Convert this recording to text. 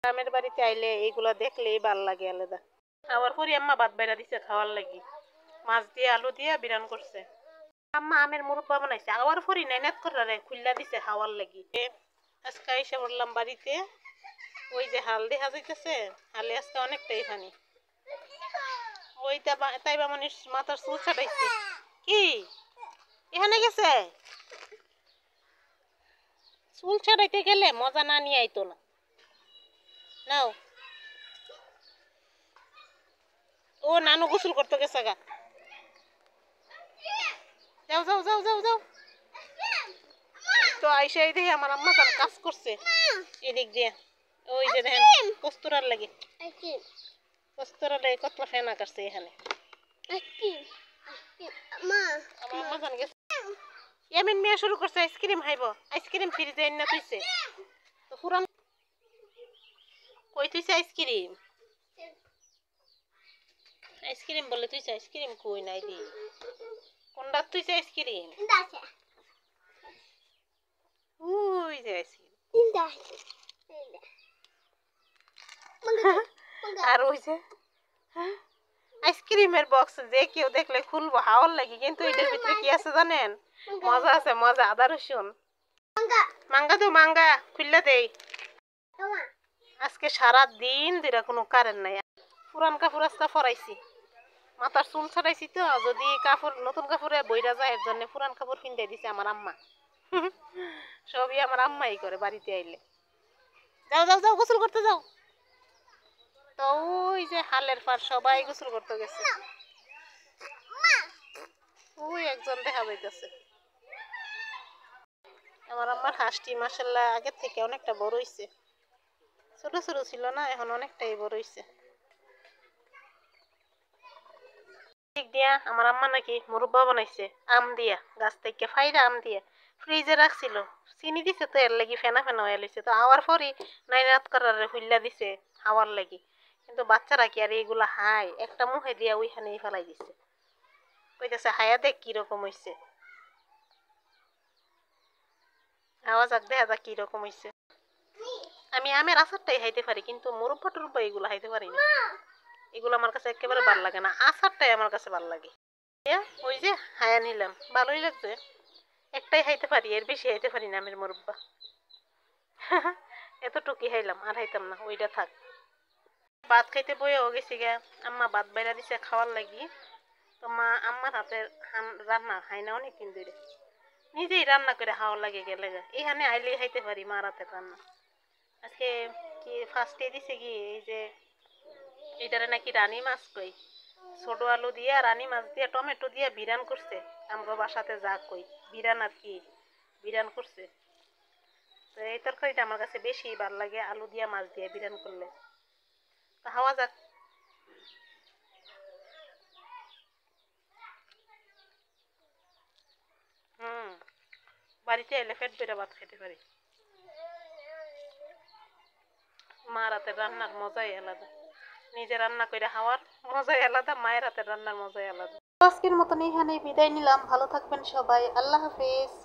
গ্রামের বাড়িতে আইলে এইগুলা দেখলেই ভাল লাগে আলাদা। আবার পরি আম্মা ভাত বাইরা দিছে খাওয়ার লাগি, মাছ দিয়ে আলু দিয়ে বিরান করছে। আম্মা আমের মুরব্বা বানাইছে, আবার পরি নাইনাত করে খুল্লা দিছে খাওয়ার লাগি। আজকে এসে বললাম বাড়িতে, ওই যে হাল দেখা যাইতেছে, হালে আজকে অনেকটাই পানি। ওইটা তাই বা মনে মাথার চুল ছাটাইছে। কি এখানে গেছে? চুল ছাড়াইতে গেলে মজা না নিয়ে আইতো না। নাও, ও নানু গোসল করতে গেছে গা। যাও যাও যাও যাও যাও। তো আইসাই দেখি আমার আম্মা যান কাজ করছে এদিক দিয়ে। ওই যে দেখেন কস্তুরার লাগে, কস্তুরার লাগে কত ফেনা কাটছে এখানে। আমার আম্মা যান গেছে। এমন মেয়ে শুরু করছে আইসক্রিম খাইব, আইসক্রিম ফ্রিজে এনে তুইছে। তো পুরান কই তুইছে আইসক্রিম? আইসক্রিম বলে তুইছে আইসক্রিম কই নাই দি। কোনটা তুইছে আইসক্রিম? ওই যে আইসক্রিম। আর ওই যে আইসক্রিমের বক্স যে কেউ দেখলে খুলবো হাওয়ার লাগে, কিন্তু এটার ভিতরে কি আছে জানেন? মজা আছে, মজা। আদা রসুন মাঙ্গা তো মাঙ্গা খুললে দেই। আজকে সারা দিন ধরে কোনো কারেন্ট নাই। পুরান কাপড় আজকে ফরাইছি, মাথার চুল ছাড়াইছি। তো যদি কাপড় নতুন কাপড়ে বইরা যায় এর জন্য পুরান কাপড় কিনতে দিছে আমার আম্মা। সবই আমার আম্মাই করে বাড়িতে আইলে। যাও যাও যাও গোসল করতে যাও। তো ওই যে হালের পার সবাই গোসল করতে গেছে। ওই একজন দেখা যাইতেছে। আমার আম্মার হাঁসটি মাশাআল্লাহ আগের থেকে অনেকটা বড় হইছে। ছোট ছোট ছিল না, এখন অনেকটাই বড় হইছে। ঠিক দিয়া আমার আম্মা নাকি মুরব্বা বানাইছে আম দিয়া, গাছ থেকে ফাইরা আম দিয়া ফ্রিজে রাখছিল। চিনি দিছে তো এর লাগি ফেনা ফেনা হয়ে লইছে। তো আওয়ার পরই নাইনাত করার হুইল্লা দিছে হাওয়ার লাগি। কিন্তু বাচ্চারা কি আর এইগুলা হাই, একটা মুখে দিয়া ওইখানেই ফেলাই দিছে। কইতেছে হায়া দেখ কিরকম হইছে। আওয়াজ আগ দেখা যাক কিরকম হইছে। আমি আমের আচারটাই খাইতে পারি, কিন্তু মুরব্বা টুরব্বা এগুলো খাইতে পারি না। এগুলো আমার কাছে একেবারে ভাল লাগে না, আচারটাই আমার কাছে ভাল লাগে। ওই যে হায়া নিলাম, ভালোই লাগছে। একটাই খাইতে পারি, এর বেশি খাইতে পারি না আমের মুরব্বা। এতটুকুই খাইলাম, আর খাইতাম না, ওইটা থাক। ভাত খাইতে বইয়াও গেছি গে, আম্মা ভাত বাইরা দিছে খাওয়ার লাগি। তো মা আম্মার হাতের রান্না খাই না অনেকদিন ধরে, নিজেই রান্না করে খাওয়ার লাগে গেলে এখানে আইলেই খাইতে পারি মার হাতের রান্না। আজকে কি ফার্স্টে দিছে কি এই যে এটারে নাকি রানী মাছ কই, ছোট আলু দিয়া রানী মাছ দিয়ে টমেটো দিয়ে বিরান করছে। আমরা বাসাতে যা কই বিরান, আর কি বিরান করছে। তো এই তরকারিটা আমার কাছে বেশি ভাল লাগে, আলু দিয়া মাছ দিয়ে বিরান করলে। তো খাওয়া যাক। বাড়িতে এলে পেট বেড়ে ভাত খেতে পারি। মার হাতের রান্নার মজাই আলাদা, নিজে রান্না করে খাওয়ার মজাই আলাদা, মায়ের হাতের রান্নার মজাই আলাদা। আজকের মতন এখানেই বিদায় নিলাম। ভালো থাকবেন সবাই, আল্লাহ হাফেজ।